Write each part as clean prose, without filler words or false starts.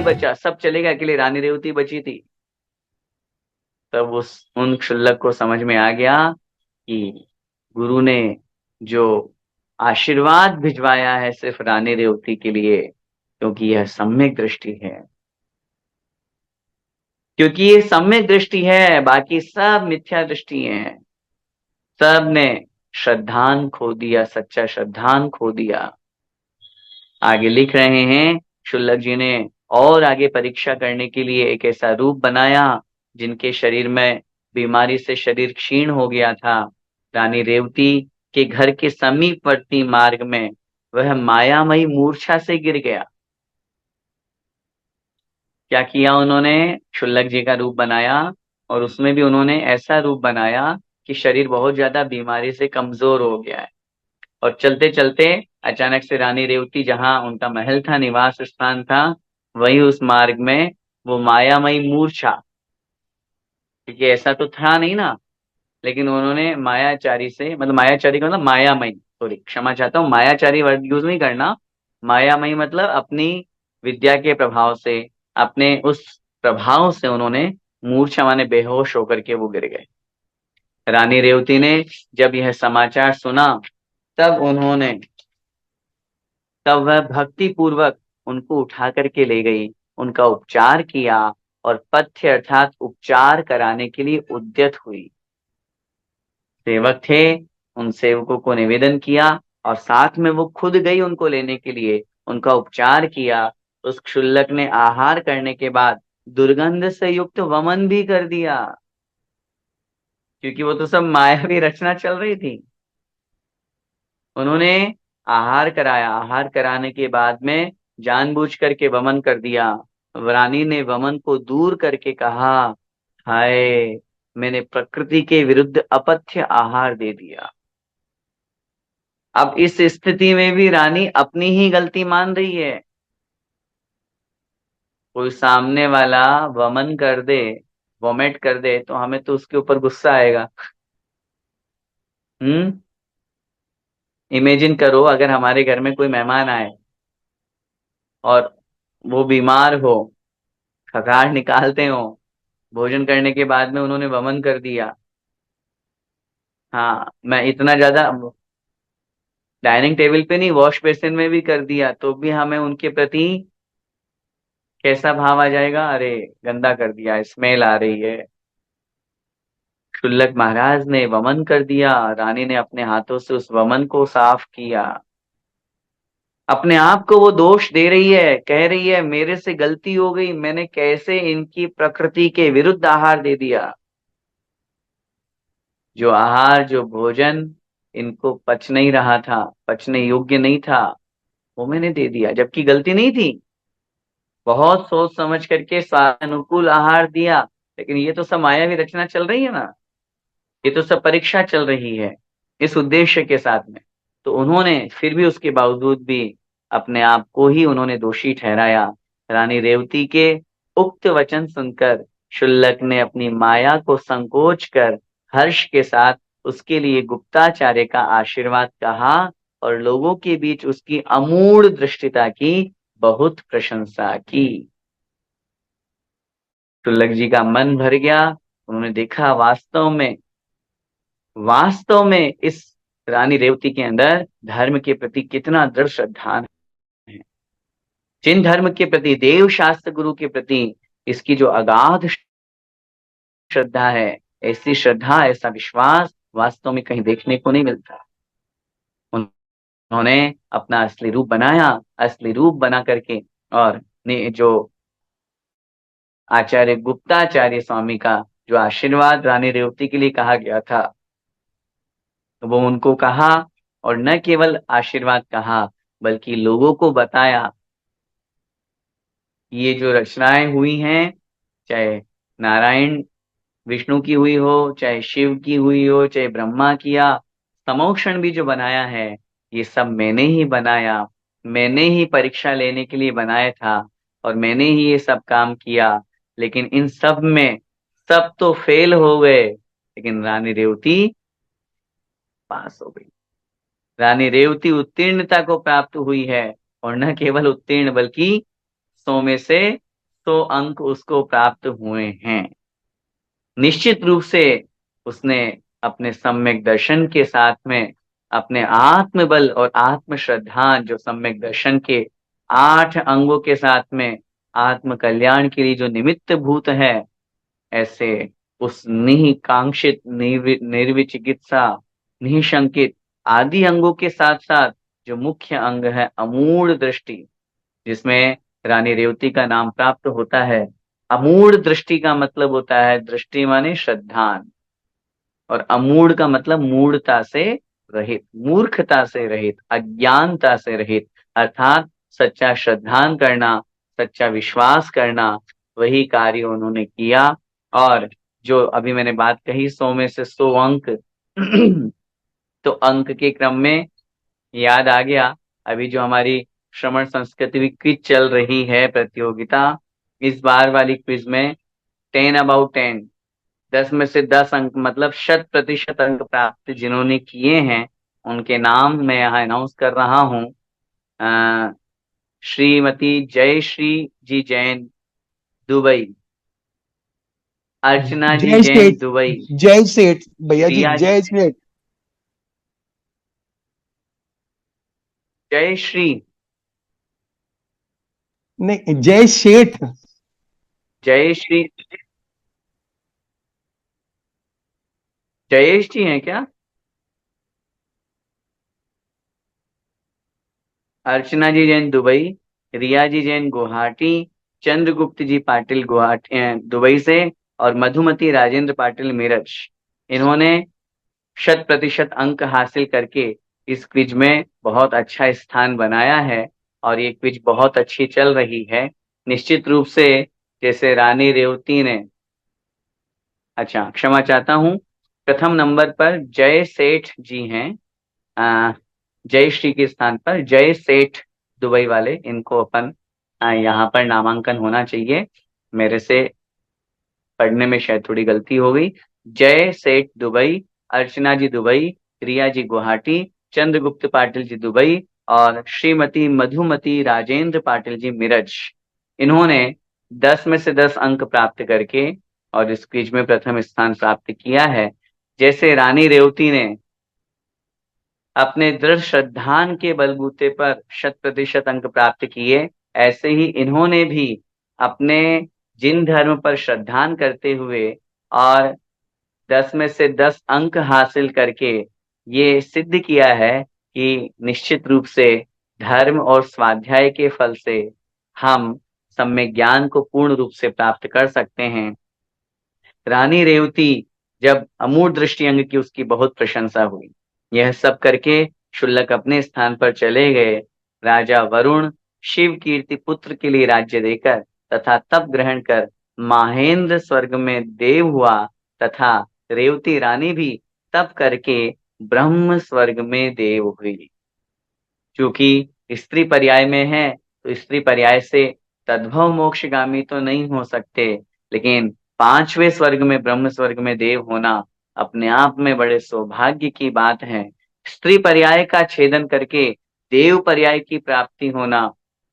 बचा, सब चले गए, अकेले रानी रेवती बची थी। तब उस उन क्षुल्लक को समझ में आ गया कि गुरु ने जो आशीर्वाद भिजवाया है सिर्फ रानी रेवती के लिए, क्योंकि यह सम्यक दृष्टि है, क्योंकि ये सम्यक दृष्टि है, बाकी सब मिथ्या दृष्टि है। सब ने श्रद्धान खो दिया, सच्चा श्रद्धान खो दिया। आगे लिख रहे हैं क्षुल्लक जी ने, और आगे परीक्षा करने के लिए एक ऐसा रूप बनाया जिनके शरीर में बीमारी से शरीर क्षीण हो गया था। रानी रेवती के घर के समीपवर्ती मार्ग में वह मायामयी मूर्छा से गिर गया। क्या किया उन्होंने? क्षुल्लक जी का रूप बनाया, और उसमें भी उन्होंने ऐसा रूप बनाया कि शरीर बहुत ज्यादा बीमारी से कमजोर हो गया है। और चलते चलते अचानक से रानी रेवती, जहां उनका महल था, निवास स्थान था, वही उस मार्ग में वो मायामयी मूर्छा, क्योंकि ऐसा तो था नहीं ना, लेकिन उन्होंने मायाचारी से, मतलब मायाचारी का मतलब मायामयी, सॉरी क्षमा चाहता हूँ, मायाचारी वर्ड यूज नहीं करना। मायामयी मतलब अपनी विद्या के प्रभाव से, अपने उस प्रभाव से उन्होंने मूर्छा माने बेहोश होकर के वो गिर गए। रानी रेवती ने जब यह समाचार सुना, तब उन्होंने तब वह भक्ति पूर्वक उनको उठा करके ले गई, उनका उपचार किया, और पथ्य अर्थात उपचार कराने के लिए उद्यत हुई। सेवक थे, उन सेवकों को निवेदन किया, और साथ में वो खुद गई उनको लेने के लिए, उनका उपचार किया। उस क्षुल्लक ने आहार करने के बाद दुर्गंध से युक्त वमन भी कर दिया, क्योंकि वो तो सब मायावी रचना चल रही थी। उन्होंने आहार कराया, आहार कराने के बाद में जानबूझ करके वमन कर दिया। रानी ने वमन को दूर करके कहा, हाय, मैंने प्रकृति के विरुद्ध अपथ्य आहार दे दिया। अब इस स्थिति में भी रानी अपनी ही गलती मान रही है। कोई सामने वाला वमन कर दे, वोमिट कर दे, तो हमें तो उसके ऊपर गुस्सा आएगा। हम्म। इमेजिन करो, अगर हमारे घर में कोई मेहमान आए और वो बीमार हो, खगार निकालते हो, भोजन करने के बाद में उन्होंने वमन कर दिया, हाँ, मैं इतना ज्यादा, डाइनिंग टेबल पे नहीं, वॉश बेसिन में भी कर दिया, तो भी हमें उनके प्रति कैसा भाव आ जाएगा? अरे, गंदा कर दिया, स्मेल आ रही है। क्षुल्लक महाराज ने वमन कर दिया, रानी ने अपने हाथों से उस वमन को साफ किया। अपने आप को वो दोष दे रही है, कह रही है मेरे से गलती हो गई, मैंने कैसे इनकी प्रकृति के विरुद्ध आहार दे दिया। जो आहार, जो भोजन इनको पच नहीं रहा था, पचने योग्य नहीं था, वो मैंने दे दिया, जबकि गलती नहीं थी। बहुत सोच समझ करके अनुकूल आहार दिया, लेकिन ये तो सब मायावी रचना चल रही है ना, ये तो सब परीक्षा चल रही है इस उद्देश्य के साथ में। तो उन्होंने फिर भी, उसके बावजूद भी अपने आप को ही उन्होंने दोषी ठहराया। रानी रेवती के उक्त वचन सुनकर शुल्लक ने अपनी माया को संकोच कर हर्ष के साथ उसके लिए गुप्ताचार्य का आशीर्वाद कहा, और लोगों के बीच उसकी अमूढ़ दृष्टिता की बहुत प्रशंसा की। शुल्लक जी का मन भर गया। उन्होंने देखा, वास्तव में इस रानी रेवती के अंदर धर्म के प्रति कितना दृढ़ श्रद्धा है। जिन धर्म के प्रति, देव शास्त्र गुरु के प्रति इसकी जो अगाध श्रद्धा है, ऐसी श्रद्धा, ऐसा विश्वास वास्तव में कहीं देखने को नहीं मिलता। उन्होंने अपना असली रूप बनाया, असली रूप बना करके, और ने जो आचार्य गुप्ताचार्य स्वामी का जो आशीर्वाद रानी रेवती के लिए कहा गया था, वो उनको कहा, और न केवल आशीर्वाद कहा, बल्कि लोगों को बताया, ये जो रचनाएं हुई हैं, चाहे नारायण विष्णु की हुई हो, चाहे शिव की हुई हो, चाहे ब्रह्मा किया, समोक्षण भी जो बनाया है, ये सब मैंने ही बनाया, मैंने ही परीक्षा लेने के लिए बनाया था, और मैंने ही ये सब काम किया। लेकिन इन सब में सब तो फेल हो गए, लेकिन रानी रेवती पास हो गई। रानी रेवती उत्तीर्णता को प्राप्त हुई है, और न केवल उत्तीर्ण, बल्कि 100 में से 100 अंक उसको प्राप्त हुए हैं। निश्चित रूप से उसने अपने सम्यक दर्शन के साथ में अपने आत्मबल और आत्म श्रद्धा, जो सम्यक दर्शन के 8 अंगों के साथ में आत्म कल्याण के लिए जो निमित्त भूत है, ऐसे उस निकांक्षित निर्विचिकित्सा निशंकित आदि अंगों के साथ साथ जो मुख्य अंग है अमूढ़ दृष्टि, जिसमें रानी रेवती का नाम प्राप्त होता है। अमूढ़ दृष्टि का मतलब होता है, दृष्टि माने श्रद्धान, और अमूढ़ का मतलब मूढ़ता से रहित, मूर्खता से रहित, अज्ञानता से रहित, अर्थात सच्चा श्रद्धान करना, सच्चा विश्वास करना, वही कार्य उन्होंने किया। और जो अभी मैंने बात कही 100 में से 100 अंक तो अंक के क्रम में याद आ गया, अभी जो हमारी श्रवण संस्कृति की क्विज चल रही है प्रतियोगिता, इस बार वाली क्विज में 10 about 10, 10 में से 10 अंक मतलब 100% अंक प्राप्त जिन्होंने किए हैं, उनके नाम मैं यहाँ अनाउंस कर रहा हूँ। श्रीमती जयश्री जी जैन दुबई, अर्चना जी जय जैन सेठ। दुबई, जय सेठ भैया जी, रिया जी जय सेठ। जयश्री, नहीं, जय सेठ। जयश्री, जयेश जी हैं क्या? अर्चना जी जैन दुबई, रिया जी जैन गुवाहाटी, चंद्रगुप्त जी पाटिल गुवाहाटी दुबई से, और मधुमती राजेंद्र पाटिल मेरठ। इन्होंने 100% अंक हासिल करके इस क्विज में बहुत अच्छा स्थान बनाया है, और ये क्विज बहुत अच्छी चल रही है। निश्चित रूप से जैसे रानी रेवती ने, अच्छा क्षमा चाहता हूँ, प्रथम नंबर पर जय सेठ जी हैं। आ, जय श्री के स्थान पर जय सेठ दुबई वाले, इनको अपन यहाँ पर नामांकन होना चाहिए। मेरे से पढ़ने में शायद थोड़ी गलती हो गई। जय सेठ दुबई, अर्चना जी दुबई, रिया जी गुवाहाटी, चंद्रगुप्त पाटिल जी दुबई, और श्रीमती मधुमती राजेंद्र पाटिल जी मेरठ। इन्होंने 10 में से 10 अंक प्राप्त करके और इस क्विज में प्रथम स्थान प्राप्त किया है। जैसे रानी रेवती ने अपने दृढ़ श्रद्धान के बलबूते पर 100% अंक प्राप्त किए, ऐसे ही इन्होंने भी अपने जिन धर्म पर श्रद्धान करते हुए और 10 में से 10 अंक हासिल करके ये सिद्ध किया है कि निश्चित रूप से धर्म और स्वाध्याय के फल से हम सम्यक ज्ञान को पूर्ण रूप से प्राप्त कर सकते हैं। रानी रेवती जब अमूढ़ दृष्टि अंग की उसकी बहुत प्रशंसा हुई, यह सब करके शुल्लक अपने स्थान पर चले गए। राजा वरुण शिव कीर्ति पुत्र के लिए राज्य देकर तथा तप ग्रहण कर महेंद्र स्वर्ग में देव हुआ, तथा रेवती रानी भी तप करके ब्रह्म स्वर्ग में देव हुई। क्योंकि स्त्री पर्याय में है, तो स्त्री पर्याय से तद्भव मोक्षगामी तो नहीं हो सकते, लेकिन 5वें स्वर्ग में ब्रह्म स्वर्ग में देव होना अपने आप में बड़े सौभाग्य की बात है। स्त्री पर्याय का छेदन करके देव पर्याय की प्राप्ति होना,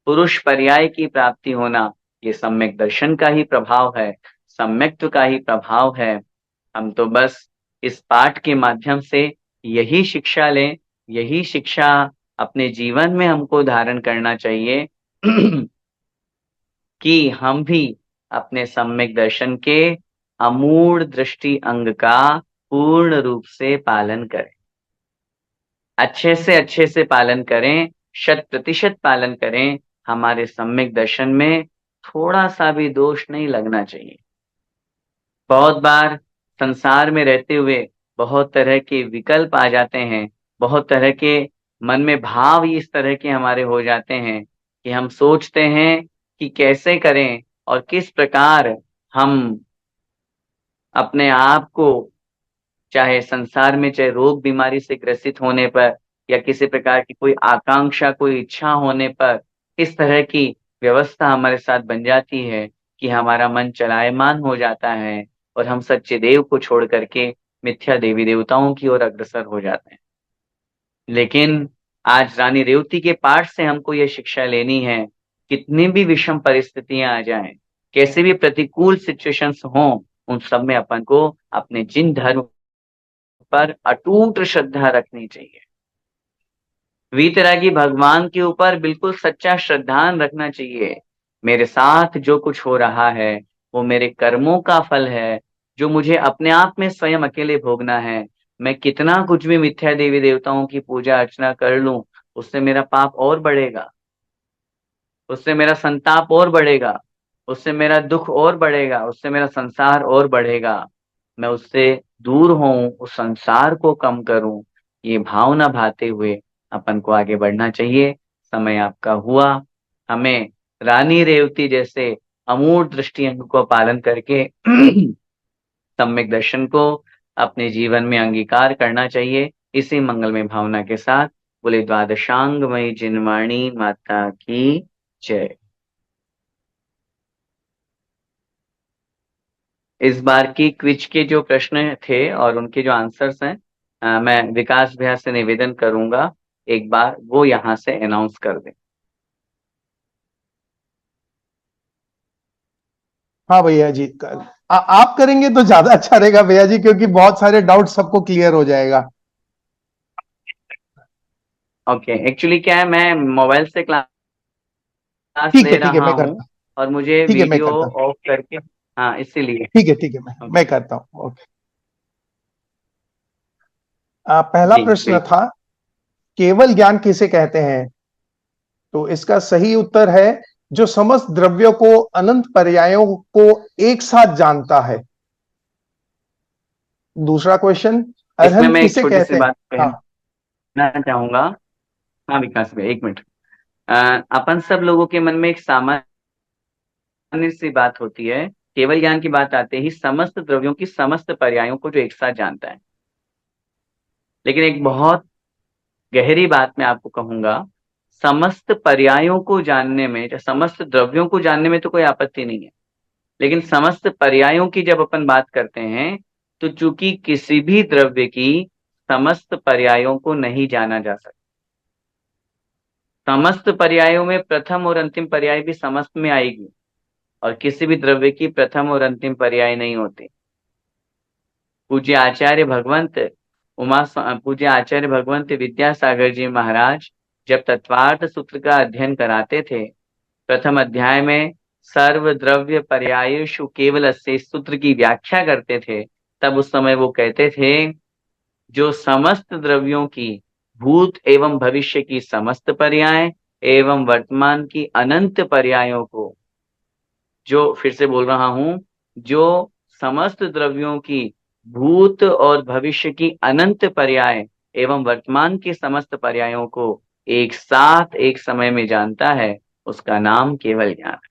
पुरुष पर्याय की प्राप्ति होना, ये सम्यक दर्शन का ही प्रभाव है, सम्यक्त्व का ही प्रभाव है। हम तो बस इस पाठ के माध्यम से यही शिक्षा लें, यही शिक्षा अपने जीवन में हमको धारण करना चाहिए कि हम भी अपने सम्यक दर्शन के अमूढ़ दृष्टि अंग का पूर्ण रूप से पालन करें, अच्छे से पालन करें, 100% पालन करें। हमारे सम्यक दर्शन में थोड़ा सा भी दोष नहीं लगना चाहिए। बहुत बार संसार में रहते हुए बहुत तरह के विकल्प आ जाते हैं, बहुत तरह के मन में भाव ही इस तरह के हमारे हो जाते हैं कि हम सोचते हैं कि कैसे करें और किस प्रकार हम अपने आप को, चाहे संसार में चाहे रोग बीमारी से ग्रसित होने पर या किसी प्रकार की कोई आकांक्षा कोई इच्छा होने पर, इस तरह की व्यवस्था हमारे साथ बन जाती है कि हमारा मन चलायमान हो जाता है और हम सच्चे देव को छोड़ करके मिथ्या देवी देवताओं की ओर अग्रसर हो जाते हैं। लेकिन आज रानी रेवती के पाठ से हमको यह शिक्षा लेनी है, कितनी भी विषम परिस्थितियां आ जाएं, कैसे भी प्रतिकूल सिचुएशंस हों, उन सब में अपन को अपने जिन धर्म पर अटूट श्रद्धा रखनी चाहिए। वीतरागी भगवान के ऊपर बिल्कुल सच्चा श्रद्धान रखना चाहिए। मेरे साथ जो कुछ हो रहा है वो मेरे कर्मों का फल है, जो मुझे अपने आप में स्वयं अकेले भोगना है। मैं कितना कुछ भी मिथ्या देवी देवताओं की पूजा अर्चना कर लूं, उससे मेरा पाप और बढ़ेगा, उससे मेरा संताप और बढ़ेगा, उससे मेरा दुख और बढ़ेगा, उससे मेरा संसार और बढ़ेगा। मैं उससे दूर हूं, उस संसार को कम करूं, ये भावना भाते हुए अपन को आगे बढ़ना चाहिए। समय आपका हुआ। हमें रानी रेवती जैसे अमूढ़ दृष्टि अंग को पालन करके सम्यक दर्शन को अपने जीवन में अंगीकार करना चाहिए। इसी मंगलमय भावना के साथ बोले द्वादशांगमयी जिनवाणी माता की जय। इस बार की क्विज के जो प्रश्न थे और उनके जो आंसर्स हैं, मैं विकास भैया से निवेदन करूंगा एक बार वो यहाँ से अनाउंस कर दें। हाँ भैया जी, आप करेंगे तो ज्यादा अच्छा रहेगा भैया जी, क्योंकि बहुत सारे डाउट सबको क्लियर हो जाएगा। ओके, एक्चुअली क्या है, मैं मोबाइल से क्लास ले ठीक है, रहा मैं हूँ करता। और मुझे ठीक है, मैं वीडियो करता। ऑफ करके, हाँ इसीलिए। ठीक है, ओके, मैं करता हूँ। ओके। पहला जी प्रश्न बिल्कुल। था, केवल ज्ञान किसे कहते हैं? तो इसका सही उत्तर है, जो समस्त द्रव्यों को अनंत पर्यायों को एक साथ जानता है। दूसरा क्वेश्चन, इसमें अरहंत मैं एक किसे छोटी सी कहते हैं? बात हाँ। कहना चाहूंगा। हाँ विकास भाई, एक मिनट। अपन सब लोगों के मन में एक सामान्य सी बात होती है, केवल ज्ञान की बात आते ही समस्त द्रव्यों की समस्त पर्यायों को जो एक साथ जानता है। लेकिन एक बहुत गहरी बात मैं आपको कहूंगा, समस्त पर्यायों को जानने में या समस्त द्रव्यों को जानने में तो कोई आपत्ति नहीं है, लेकिन समस्त पर्यायों की जब अपन बात करते हैं, तो चूंकि किसी भी द्रव्य की समस्त पर्यायों को नहीं जाना जा सकता। समस्त पर्यायों में प्रथम और अंतिम पर्याय भी समस्त में आएगी, और किसी भी द्रव्य की प्रथम और अंतिम पर्याय नहीं होती। पूज्य आचार्य भगवंत पूज्य आचार्य भगवंत विद्यासागर जी महाराज जब तत्वार्थ सूत्र का अध्ययन कराते थे, प्रथम अध्याय में सर्व द्रव्य पर्यायेषु केवल से सूत्र की व्याख्या करते थे, तब उस समय वो कहते थे, जो समस्त द्रव्यों की भूत एवं भविष्य की समस्त पर्याय एवं वर्तमान की अनंत पर्यायों को, जो फिर से बोल रहा हूं, जो समस्त द्रव्यों की भूत और भविष्य की अनंत पर्याय एवं वर्तमान की समस्त पर्यायों को एक साथ एक समय में जानता है, उसका नाम केवल ज्ञान है।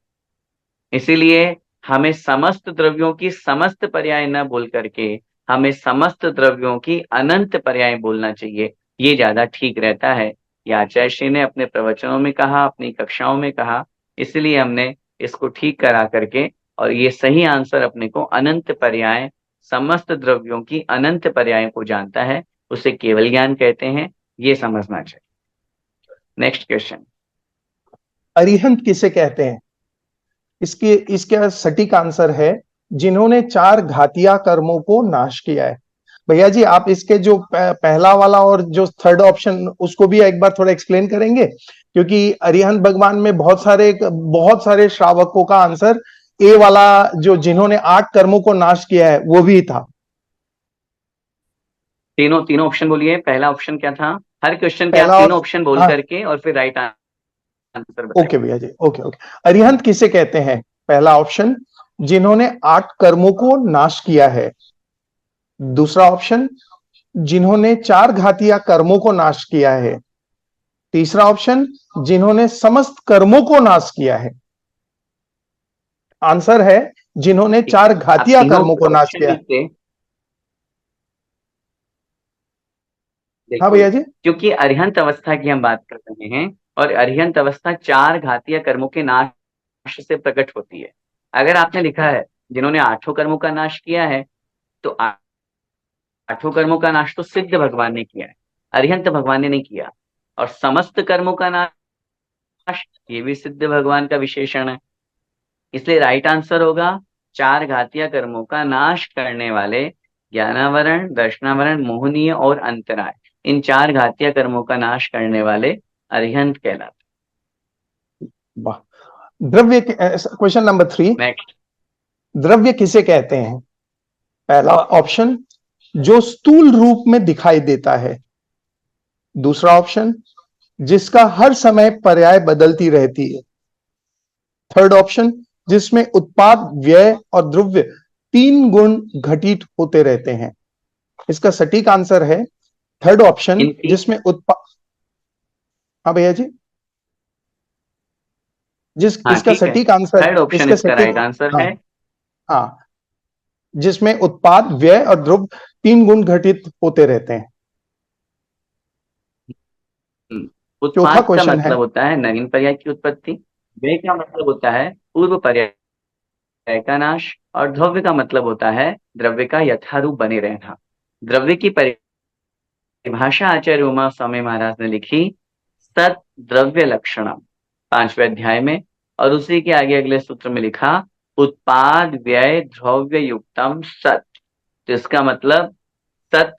इसीलिए हमें समस्त द्रव्यों की समस्त पर्याय न बोल करके हमें समस्त द्रव्यों की अनंत पर्याय बोलना चाहिए, ये ज्यादा ठीक रहता है। ये आचार्य श्री ने अपने प्रवचनों में कहा, अपनी कक्षाओं में कहा, इसलिए हमने इसको ठीक करा करके, और ये सही आंसर अपने को अनंत पर्याय, समस्त द्रव्यों की अनंत पर्यायों को जानता है, उसे केवल ज्ञान कहते हैं, ये समझना चाहिए। Next question. अरिहंत किसे कहते हैं? इसके इसका सटीक आंसर है, जिन्होंने चार घातिया कर्मों को नाश किया है। भैया जी, आप इसके जो पहला वाला और जो थर्ड ऑप्शन, उसको भी एक बार थोड़ा एक्सप्लेन करेंगे, क्योंकि अरिहंत भगवान में बहुत सारे श्रावकों का आंसर ए वाला, जो जिन्होंने 8 कर्मों को नाश किया है, वो भी था। तीनों तीनों ऑप्शन बोलिए। पहला ऑप्शन क्या था? हर क्वेश्चन के आप पहला तीनों ऑप्शन, ऑप्शन बोल हाँ। करके और फिर राइट आंसर ओके बताइए। भैया जी, ओके। अरिहंत किसे कहते हैं? पहला ऑप्शन, जिन्होंने 8 कर्मों को नाश किया है। दूसरा ऑप्शन, जिन्होंने चार घातिया कर्मों को नाश किया है। तीसरा ऑप्शन, जिन्होंने समस्त कर्मों को नाश किया है। आंसर है, जिन्होंने ठीक है, चार आप घातिया तीनों कर्मों को नाश ऑप्शन किया में है। से हाँ बिल्कुल, भैया जी। क्योंकि अरिहंत अवस्था की हम बात कर रहे हैं, और अरिहंत अवस्था चार घातीय कर्मों के नाश से प्रकट होती है। अगर आपने लिखा है जिन्होंने आठों कर्मों का नाश किया है, तो आठों कर्मों का नाश तो सिद्ध भगवान ने किया है, अरिहंत भगवान ने नहीं किया। और समस्त कर्मों का नाश, ये भी सिद्ध भगवान का विशेषण है। इसलिए राइट आंसर होगा चार घातीय कर्मों का नाश करने वाले ज्ञानावरण, दर्शनावरण, मोहनीय और अंतराय, इन चार घातीय कर्मों का नाश करने वाले अरिहंत कहलाते। वाह। द्रव्य, क्वेश्चन नंबर 3, नेक्स्ट। द्रव्य किसे कहते हैं? पहला ऑप्शन, जो स्थूल रूप में दिखाई देता है। दूसरा ऑप्शन, जिसका हर समय पर्याय बदलती रहती है। थर्ड ऑप्शन, जिसमें उत्पाद, व्यय और द्रव्य तीन गुण घटित होते रहते हैं। इसका सटीक आंसर है थर्ड ऑप्शन, जिसमें उत्पाद। हाँ भैया जी, हाँ इसका ठीक है, सटीक आंसर, थर्ड ऑप्शन इसका इसका सटीक, राइट आंसर हाँ है। हाँ, जिसमें उत्पाद, व्यय और द्रव्य तीन गुण घटित होते रहते हैं। चौथा उत्पाद का क्वेश्चन है, मतलब होता है नवीन पर्याय की उत्पत्ति, व्यय का मतलब होता है पूर्व पर्याय का नाश, और द्रव्य का मतलब होता है द्रव्य का यथारूप बने रहना। द्रव्य की परिभाषा आचार्य उमा स्वामी महाराज ने लिखी सत द्रव्य लक्षणम, 5वें अध्याय में, और उसी के आगे अगले सूत्र में लिखा उत्पाद व्यय द्रव्य युक्तम सत। तो इसका मतलब सत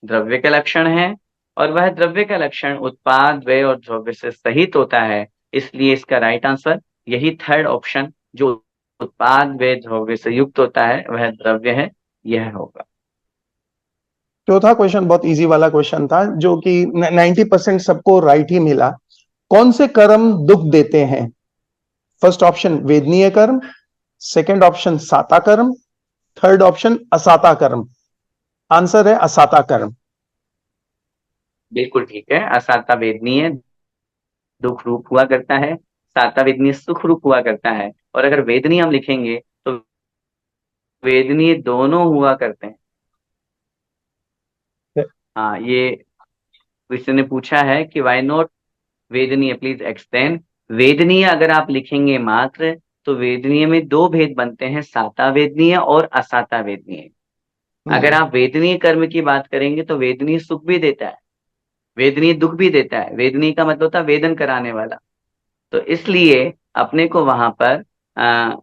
द्रव्य का लक्षण है, और वह द्रव्य का लक्षण उत्पाद व्यय और द्रव्य से सहित होता है। इसलिए इसका राइट आंसर यही थर्ड ऑप्शन, जो उत्पाद व्यय द्रव्य से युक्त होता है वह द्रव्य है, यह होगा। चौथा क्वेश्चन बहुत इजी वाला क्वेश्चन था, जो कि 90% सबको राइट ही मिला। कौन से कर्म दुख देते हैं? फर्स्ट ऑप्शन वेदनीय कर्म, सेकंड ऑप्शन साता कर्म, थर्ड ऑप्शन असाता कर्म। आंसर है असाता कर्म। बिल्कुल ठीक है, असाता वेदनीय दुख रूप हुआ करता है, साता वेदनीय सुख रूप हुआ करता है, और अगर वेदनीय हम लिखेंगे तो वेदनीय दोनों हुआ करते हैं। हाँ, ये क्वेश्चन ने पूछा है कि वाई नॉट वेदनीय, प्लीज एक्सप्लेन। वेदनीय अगर आप लिखेंगे मात्र, तो वेदनीय में दो भेद बनते हैं, साता वेदनीय और असाता वेदनीय। अगर हम्म, आप वेदनीय कर्म की बात करेंगे तो वेदनीय सुख भी देता है, वेदनीय दुख भी देता है। वेदनीय का मतलब होता है वेदन कराने वाला। तो इसलिए अपने को वहां पर अ,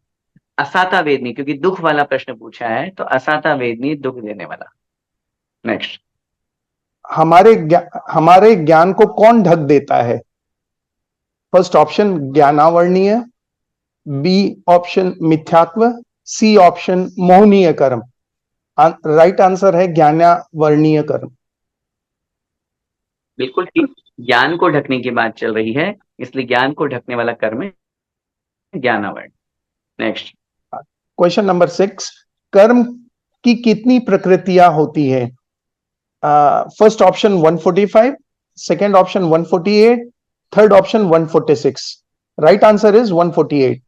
असाता वेदनीय, क्योंकि दुख वाला प्रश्न पूछा है, तो असाता वेदनीय दुख देने वाला। नेक्स्ट। हमारे ज्ञान को कौन ढक देता है? फर्स्ट ऑप्शन ज्ञानावर्णीय, बी ऑप्शन मिथ्यात्व, सी ऑप्शन मोहनीय कर्म। राइट आंसर है ज्ञानावर्णीय कर्म। बिल्कुल ठीक, ज्ञान को ढकने की बात चल रही है, इसलिए ज्ञान को ढकने वाला कर्म है ज्ञानावरण। नेक्स्ट। क्वेश्चन नंबर 6, कर्म की कितनी प्रकृतियां होती है? First option 145, second option 148, third option 146। Right answer is 148।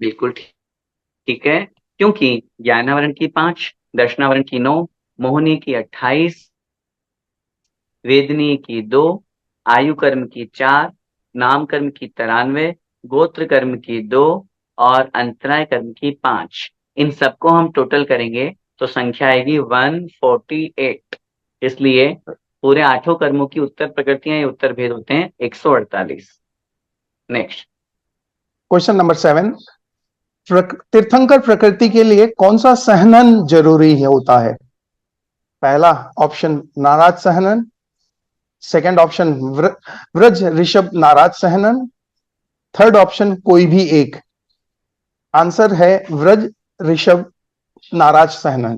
बिल्कुल ठीक है, क्योंकि ज्ञानावरण की 5, दर्शनावरण की 9, मोहनी की 28, वेदनीय की 2, आयु कर्म की 4, नाम कर्म की 93, गोत्र कर्म की 2, और अंतराय कर्म की 5। इन सबको हम टोटल करेंगे तो संख्या आएगी 148। इसलिए पूरे आठों कर्मों की उत्तर प्रकृतियां या उत्तर भेद होते हैं 148। नेक्स्ट। क्वेश्चन नंबर 7, तीर्थंकर प्रकृति के लिए कौन सा सहनन जरूरी होता है? पहला ऑप्शन नाराज सहनन, सेकंड ऑप्शन व्रज ऋषभ नाराज सहनन, थर्ड ऑप्शन कोई भी एक। आंसर है व्रज ऋषभ नाराज सहनन।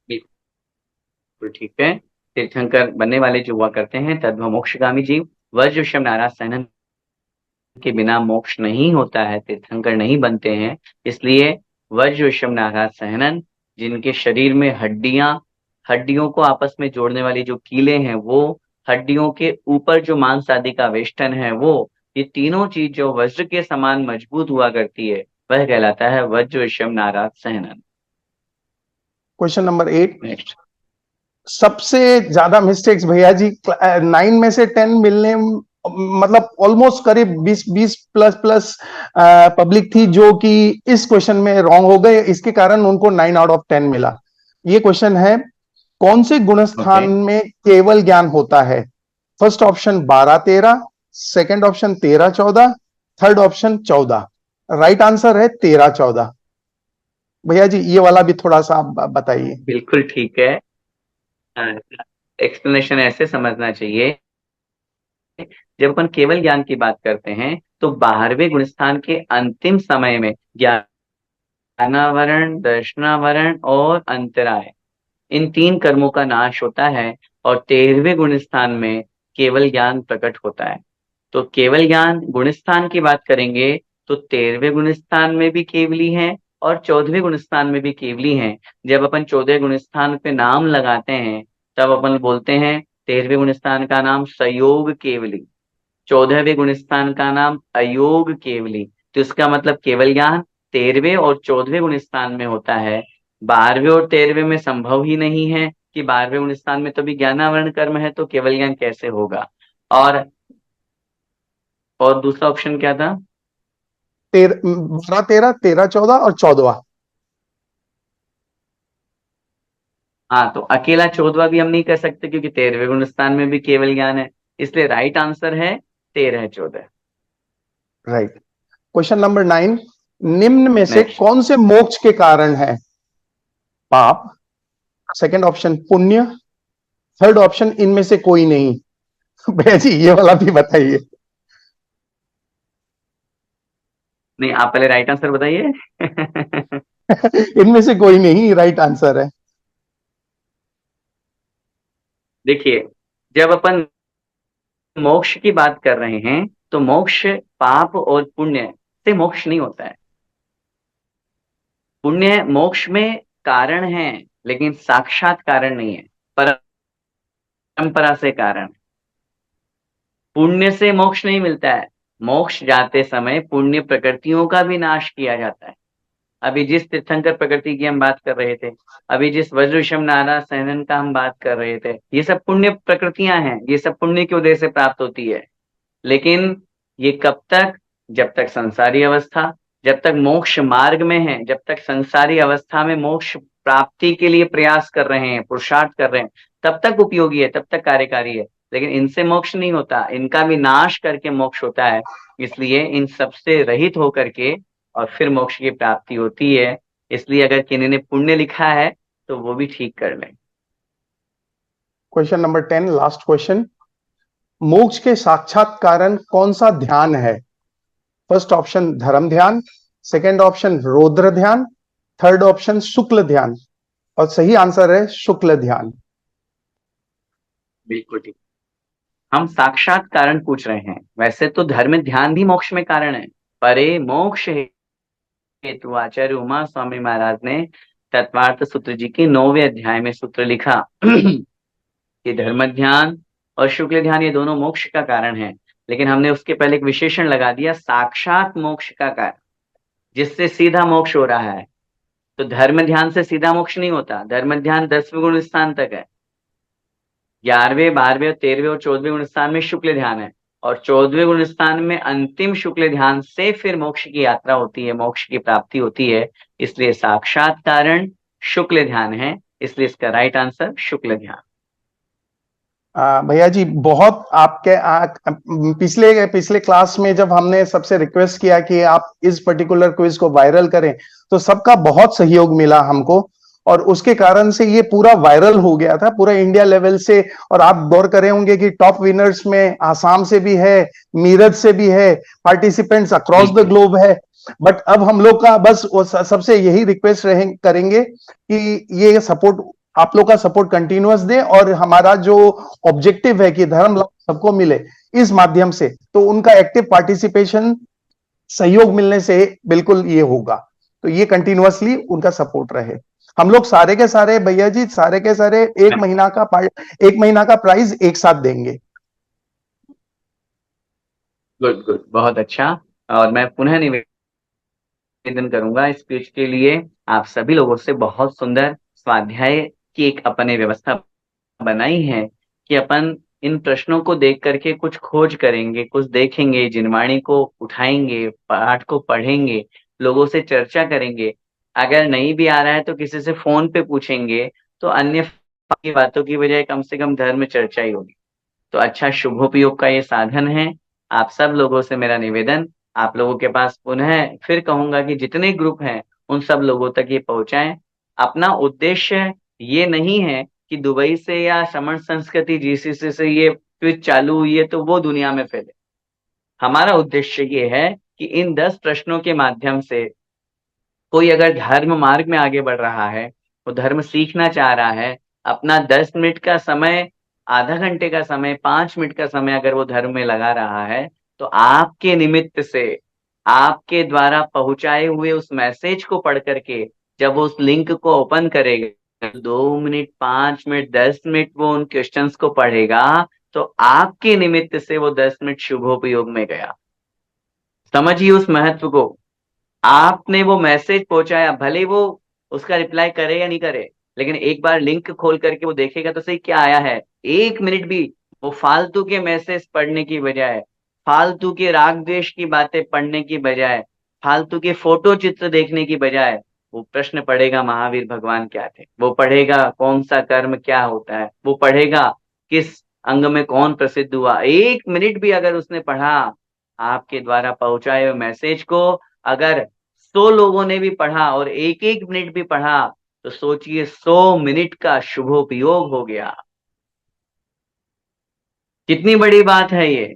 बिल्कुल ठीक है, तीर्थंकर बनने वाले जो हुआ करते हैं तद्व मोक्षगामी जीव, वज्र शम नाराज सहनन के बिना मोक्ष नहीं होता है, तीर्थंकर नहीं बनते हैं। इसलिए वज्र विषम नाराज सहनन, जिनके शरीर में हड्डियों को आपस में जोड़ने वाली जो कीले हैं वो, हड्डियों के ऊपर जो मांस आदि का वेष्टन है वो, ये तीनों चीज जो वज्र के समान मजबूत हुआ करती है, वह कहलाता है वज्र विषम नाराज सहनन। Question number 8, next. सबसे ज्यादा मिस्टेक्स भैया जी 9 में से 10 मिलने, मतलब ऑलमोस्ट करीब 20 प्लस प्लस पब्लिक थी जो कि इस क्वेश्चन में रॉन्ग हो गए, इसके कारण उनको 9 आउट ऑफ 10 मिला। ये क्वेश्चन है, कौन से गुण स्थान ओके। में केवल ज्ञान होता है? First option 12 13, second option 13-14, third option 14। Right answer है 13-14। भैया जी ये वाला भी थोड़ा सा आप बताइए। बिल्कुल ठीक है। एक्सप्लेनेशन ऐसे समझना चाहिए, जब अपन केवल ज्ञान की बात करते हैं तो 12वें गुणस्थान के अंतिम समय में ज्ञानावरण, दर्शनावरण और अंतराय, इन तीन कर्मों का नाश होता है और 13वें गुणस्थान में केवल ज्ञान प्रकट होता है। तो केवल ज्ञान गुणस्थान की बात करेंगे तो 13वें गुणस्थान में भी केवली है और 14वें गुणस्थान में भी केवली है। जब अपन 14वें गुणस्थान पे नाम लगाते हैं तब अपन बोलते हैं 13वें गुणस्थान का नाम सयोग केवली, 14वें गुणस्थान का नाम अयोग केवली। तो इसका मतलब केवल ज्ञान 13वें और 14वें गुणस्थान में होता है। 12वें और 13वें में संभव ही नहीं है कि 12वें गुणस्थान में तो भी ज्ञानावरण कर्म है, तो केवल ज्ञान कैसे होगा। और दूसरा ऑप्शन क्या था? 12-13, 13-14 और 14। हाँ, तो अकेला 14वां भी हम नहीं कर सकते क्योंकि 13वें गुणस्थान में भी केवल ज्ञान है। इसलिए राइट आंसर है 13, 14। राइट। क्वेश्चन नंबर 9, निम्न में से नेक्स्ट। कौन से मोक्ष के कारण है? पाप, सेकंड ऑप्शन पुण्य, थर्ड ऑप्शन इनमें से कोई नहीं। भैया जी ये वाला भी बताइए। नहीं, आप पहले राइट आंसर बताइए। इनमें से कोई नहीं राइट आंसर है। देखिए, जब अपन मोक्ष की बात कर रहे हैं तो मोक्ष पाप और पुण्य से मोक्ष नहीं होता है। पुण्य मोक्ष में कारण है लेकिन साक्षात कारण नहीं है, परंपरा से कारण। पुण्य से मोक्ष नहीं मिलता है। मोक्ष जाते समय पुण्य प्रकृतियों का भी नाश किया जाता है। अभी जिस तीर्थंकर प्रकृति की हम बात कर रहे थे, अभी जिस वज्रविषम नारा सहनन का हम बात कर रहे थे, ये सब पुण्य प्रकृतियां हैं, ये सब पुण्य के उदय से प्राप्त होती है। लेकिन ये कब तक? जब तक संसारी अवस्था, जब तक मोक्ष मार्ग में है, जब तक संसारी अवस्था में मोक्ष प्राप्ति के लिए प्रयास कर रहे हैं, पुरुषार्थ कर रहे हैं, तब तक उपयोगी है, तब तक कार्यकारी है। लेकिन इनसे मोक्ष नहीं होता, इनका भी नाश करके मोक्ष होता है। इसलिए इन सबसे रहित होकर के और फिर मोक्ष की प्राप्ति होती है। इसलिए अगर किन्हीं ने पुण्य लिखा है तो वो भी ठीक कर लें। Question number 10, last question. मोक्ष के साक्षात कारण कौन सा ध्यान है? फर्स्ट ऑप्शन धर्म ध्यान, सेकंड ऑप्शन रौद्र ध्यान, थर्ड ऑप्शन शुक्ल ध्यान। और सही आंसर है शुक्ल ध्यान। बिल्कुल ठीक। हम साक्षात कारण पूछ रहे हैं, वैसे तो धर्म ध्यान भी मोक्ष में कारण है। परे मोक्ष हेतु आचार्य उमा स्वामी महाराज ने तत्वार्थ सूत्र जी के 9वें अध्याय में सूत्र लिखा कि धर्म ध्यान और शुक्ल ध्यान ये दोनों मोक्ष का कारण है। लेकिन हमने उसके पहले एक विशेषण लगा दिया, साक्षात मोक्ष का कारण, जिससे सीधा मोक्ष हो रहा है। तो धर्म ध्यान से सीधा मोक्ष नहीं होता, धर्म ध्यान 10वें गुण स्थान तक है। 11वें, 12वें और 13वें और 14वें गुण स्थान में शुक्ल ध्यान है, और 14वें गुण स्थान में अंतिम शुक्ल ध्यान से फिर मोक्ष की यात्रा होती है, मोक्ष की प्राप्ति होती है। इसलिए साक्षात कारण शुक्ल ध्यान है, इसलिए इसका राइट आंसर शुक्ल ध्यान। भैया जी बहुत आपके पिछले पिछले क्लास में जब हमने सबसे रिक्वेस्ट किया कि आप इस पर्टिकुलर क्विज को वायरल करें तो सबका बहुत सहयोग मिला हमको, और उसके कारण से ये पूरा वायरल हो गया था पूरा इंडिया लेवल से। और आप गौर करे होंगे कि टॉप विनर्स में आसाम से भी है, मीरठ से भी है, पार्टिसिपेंट्स अक्रॉस द बिल्कुल। ग्लोब है। बट अब हम लोग का बस सबसे यही रिक्वेस्ट करेंगे कि ये सपोर्ट, आप लोग का सपोर्ट कंटिन्यूअस दे, और हमारा जो ऑब्जेक्टिव है कि धर्म लाभ सबको मिले इस माध्यम से, तो उनका एक्टिव पार्टिसिपेशन सहयोग मिलने से बिल्कुल ये होगा। तो ये कंटिन्यूअसली उनका सपोर्ट रहे। हम लोग सारे के सारे भैया जी, सारे के सारे एक महीना का प्राइज एक साथ देंगे। गुड गुड, बहुत अच्छा। और मैं पुनः निवेदन करूंगा इस क्विज के लिए, आप सभी लोगों से बहुत सुंदर स्वाध्याय की एक अपने व्यवस्था बनाई है कि अपन इन प्रश्नों को देख करके कुछ खोज करेंगे, कुछ देखेंगे, जिनवाणी को उठाएंगे, पाठ को पढ़ेंगे, लोगों से चर्चा करेंगे। अगर नहीं भी आ रहा है तो किसी से फोन पे पूछेंगे, तो अन्य की बातों की बजाय कम से कम धर्म चर्चा ही होगी। तो अच्छा, शुभोपयोग का ये साधन है। आप सब लोगों से मेरा निवेदन, आप लोगों के पास पुनः फिर कहूंगा कि जितने ग्रुप हैं उन सब लोगों तक ये पहुंचाएं। अपना उद्देश्य ये नहीं है कि दुबई से या श्रमण संस्कृति जीसीसी से ये क्विज चालू हुई है तो वो दुनिया में फैले। हमारा उद्देश्य ये है कि इन 10 प्रश्नों के माध्यम से कोई अगर धर्म मार्ग में आगे बढ़ रहा है, वो धर्म सीखना चाह रहा है, अपना 10 मिनट का समय, आधा घंटे का समय, 5 मिनट का समय अगर वो धर्म में लगा रहा है, तो आपके निमित्त से, आपके द्वारा पहुंचाए हुए उस मैसेज को पढ़ करके जब वो उस लिंक को ओपन करेगा, 2 मिनट, 5 मिनट, 10 मिनट वो उन क्वेश्चंस को पढ़ेगा, तो आपके निमित्त से वो 10 मिनट शुभोपयोग में गया। समझिए उस महत्व को। आपने वो मैसेज पहुंचाया, भले वो उसका रिप्लाई करे या नहीं करे, लेकिन एक बार लिंक खोल करके वो देखेगा तो सही क्या आया है। 1 मिनट भी वो फालतू के मैसेज पढ़ने की बजाय, फालतू के राग द्वेष की बातें पढ़ने की बजाय, फालतू के फोटो चित्र देखने की बजाय वो प्रश्न पढ़ेगा महावीर भगवान क्या थे, वो पढ़ेगा कौन सा कर्म क्या होता है, वो पढ़ेगा किस अंग में कौन प्रसिद्ध हुआ। 1 मिनट भी अगर उसने पढ़ा, आपके द्वारा पहुंचाए हुए मैसेज को अगर 100 लोगों ने भी पढ़ा और एक एक मिनट भी पढ़ा, तो सोचिए 100 मिनट का शुभोपयोग हो गया। कितनी बड़ी बात है ये।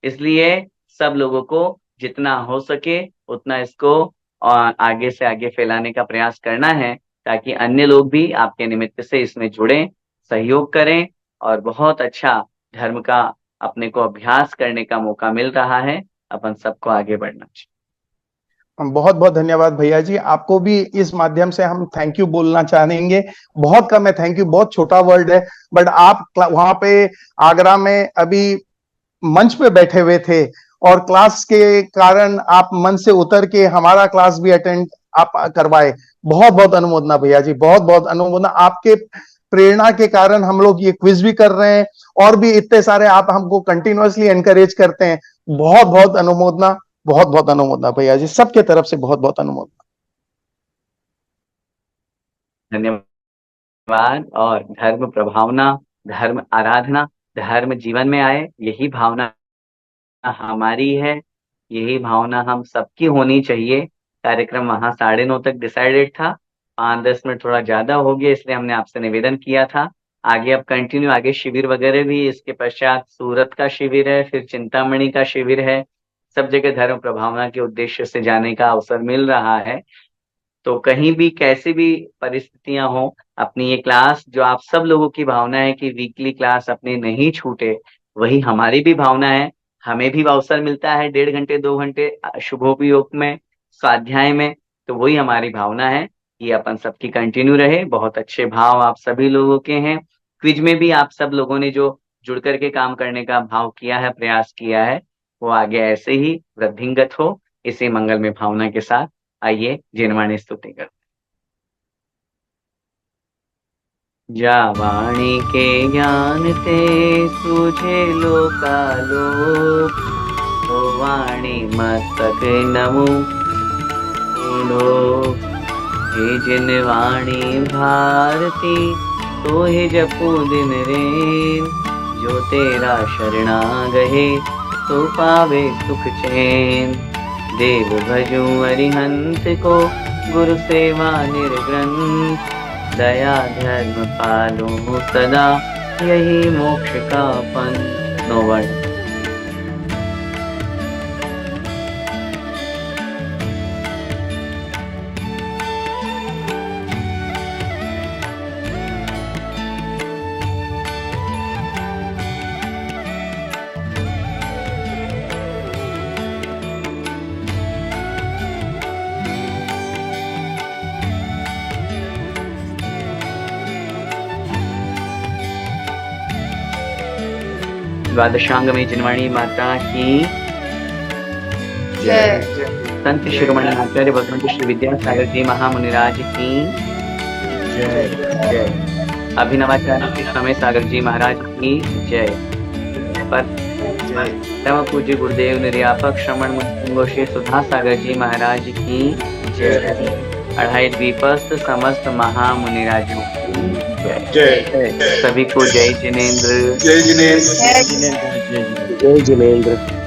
इसलिए सब लोगों को जितना हो सके उतना इसको आगे से आगे फैलाने का प्रयास करना है, ताकि अन्य लोग भी आपके निमित्त से इसमें जुड़ें, सहयोग करें, और बहुत अच्छा धर्म का अपने को अभ्यास करने का मौका मिल रहा है। अपन सबको आगे बढ़ना चाहिए। बहुत बहुत धन्यवाद भैया जी, आपको भी इस माध्यम से हम थैंक यू बोलना चाहेंगे। बहुत कम है थैंक यू, बहुत छोटा वर्ड है, बट आप वहां पे आगरा में अभी मंच पे बैठे हुए थे और क्लास के कारण आप मन से उतर के हमारा क्लास भी अटेंड आप करवाए। बहुत बहुत अनुमोदना भैया जी, बहुत बहुत अनुमोदना। आपके प्रेरणा के कारण हम लोग ये क्विज भी कर रहे हैं और भी इतने सारे आप हमको कंटिन्यूअसली एनकरेज करते हैं। बहुत बहुत अनुमोदना, बहुत बहुत अनुमोदना भैया जी, सबके तरफ से बहुत बहुत अनुमोदना। धन्यवाद। और धर्म प्रभावना, धर्म आराधना, धर्म जीवन में आए, यही भावना हमारी है, यही भावना हम सबकी होनी चाहिए। कार्यक्रम वहां 9:30 तक डिसाइडेड था, 5-10 मिनट थोड़ा ज्यादा हो गया, इसलिए हमने आपसे निवेदन किया था। आगे अब कंटिन्यू, आगे शिविर वगैरह भी, इसके पश्चात सूरत का शिविर है, फिर चिंतामणि का शिविर है। सब जगह धर्म प्रभावना के उद्देश्य से जाने का अवसर मिल रहा है। तो कहीं भी कैसी भी परिस्थितियां हो, अपनी ये क्लास जो आप सब लोगों की भावना है कि वीकली क्लास अपनी नहीं छूटे, वही हमारी भी भावना है। हमें भी अवसर मिलता है 1.5 घंटे 2 घंटे शुभोपयोग में, स्वाध्याय में, तो वही हमारी भावना है कि अपन सबकी कंटिन्यू रहे। बहुत अच्छे भाव आप सभी लोगों के हैं। क्विज में भी आप सब लोगों ने जो जुड़ करके काम करने का भाव किया है, प्रयास किया है, वो आगे ऐसे ही वृद्धिंगत हो। इसी मंगलमय भावना के साथ आइए जिनवाणी स्तुति करते। जा वाणी के ज्ञान ते सूझे लोकालोक, ओ वाणी मस्तक नमो हे जिन वाणी भारती, तो हे जपू दिन रेन, जो तेरा शरणा गहे, तो पावे सुख चैन। देव भजू अरिहंत को, गुरु सेवा निर्ग्रंथ, दया धर्म पालो सदा, यही मोक्ष का पंथ। नौवर्ण। द्वादशांग में जिनवाणी माता की जय। संत शिरोमणि आचार्य भगवंत श्री विद्यासागर जी महामुनिराज की जय। अभिनवाचार्य श्री समय सागर जी महाराज की जय। परम पूज्य गुरुदेव निर्यापक श्रमण मुनि श्री सुधा सागर जी महाराज की जय। अढ़ाई द्वीपस्थ समस्त महामुनिराजों की जय। सभी को जय जिनेन्द्र। जय जिनेन्द्र। जय जिनेन्द्र।